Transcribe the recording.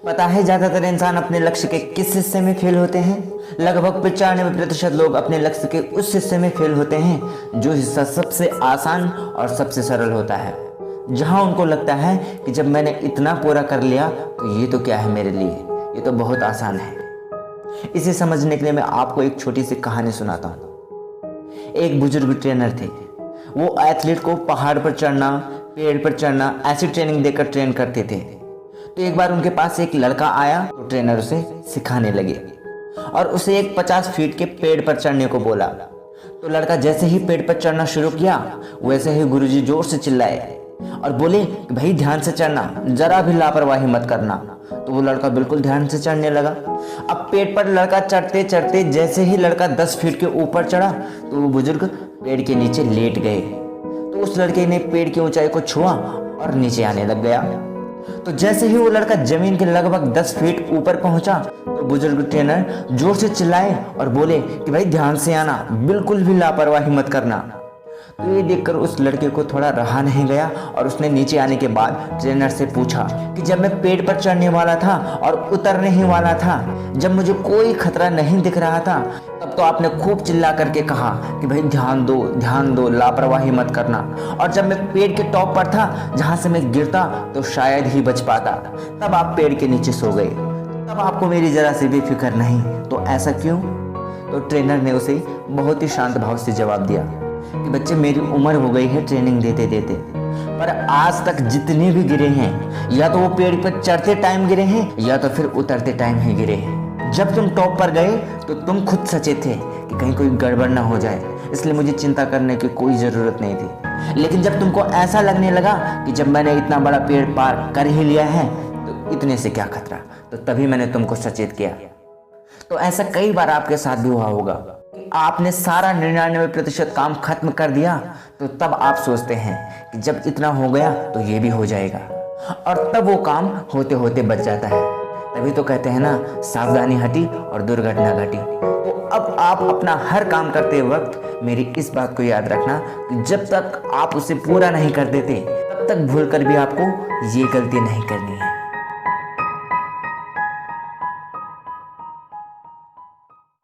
पता है ज्यादातर इंसान अपने लक्ष्य के किस हिस्से में फेल होते हैं? लगभग 95% लोग अपने लक्ष्य के उस हिस्से में फेल होते हैं जो हिस्सा सबसे आसान और सबसे सरल होता है। जहां उनको लगता है कि जब मैंने इतना पूरा कर लिया तो ये तो क्या है मेरे लिए, ये तो बहुत आसान है। इसे समझने के लिए मैं आपको एक छोटी सी कहानी सुनाता हूँ। एक बुजुर्ग ट्रेनर थे। वो एथलीट को पहाड़ पर चढ़ना, पेड़ पर चढ़ना ऐसी ट्रेनिंग देकर ट्रेन करते थे। तो एक बार उनके पास एक लड़का आया तो ट्रेनर उसे सिखाने लगे और उसे एक 50 फीट के पेड़ पर चढ़ने को बोला। तो लड़का जैसे ही पेड़ पर चढ़ना शुरू किया वैसे ही गुरुजी जोर से चिल्लाए और बोले कि भाई ध्यान से चढ़ना, जरा भी लापरवाही मत करना। तो वो लड़का बिल्कुल ध्यान से चढ़ने लगा। अब पेड़ पर लड़का चढ़ते चढ़ते जैसे ही लड़का 10 फीट के ऊपर चढ़ा तो वो बुजुर्ग पेड़ के नीचे लेट गए। तो उस लड़के ने पेड़ की ऊंचाई को छुआ और नीचे आने लग गया। तो जैसे ही वो लड़का जमीन के लगभग 10 फीट ऊपर पहुंचा तो बुजुर्ग ट्रेनर जोर से चिल्लाए और बोले कि भाई ध्यान से आना, बिल्कुल भी लापरवाही मत करना। तो ये देखकर उस लड़के को थोड़ा रहा नहीं गया और उसने नीचे आने के बाद ट्रेनर से पूछा कि जब मैं पेड़ पर चढ़ने वाला था और उतरने ही वाला था, जब मुझे कोई खतरा नहीं दिख रहा था, तब तो आपने खूब चिल्ला करके कहा कि भाई ध्यान दो, लापरवाही मत करना। और जब मैं पेड़ के टॉप पर था जहां से मैं गिरता तो शायद ही बच पाता, तब आप पेड़ के नीचे सो गए, तब आपको मेरी जरा सी भी फिक्र नहीं, तो ऐसा क्यों? तो ट्रेनर ने उसे बहुत ही शांत भाव से जवाब दिया कि बच्चे मेरी उम्र हो गई है ट्रेनिंग देते देते, पर आज तक जितने भी गिरे हैं या तो वो पेड़ पर चढ़ते टाइम गिरे हैं या तो फिर उतरते टाइम ही गिरे हैं। जब तुम टॉप पर गए तो तुम खुद सचेत थे कि कहीं कोई गड़बड़ ना हो जाए, इसलिए मुझे चिंता करने की कोई ज़रूरत नहीं थी। लेकिन जब तुमको ऐसा लगने लगा कि जब मैंने इतना बड़ा पेड़ पार कर ही लिया है तो इतने से क्या खतरा, तो तभी मैंने तुमको सचेत किया। तो ऐसा कई बार आपके साथ भी हुआ होगा कि आपने सारा 99% काम खत्म कर दिया तो तब आप सोचते हैं कि जब इतना हो गया तो ये भी हो जाएगा, और तब वो काम होते होते बच जाता है। तभी तो कहते हैं ना, सावधानी हटी और दुर्घटना घटी। तो अब आप अपना हर काम करते वक्त मेरी इस बात को याद रखना कि जब तक आप उसे पूरा नहीं कर देते तब तक भूल कर भी आपको ये गलती नहीं करनी है।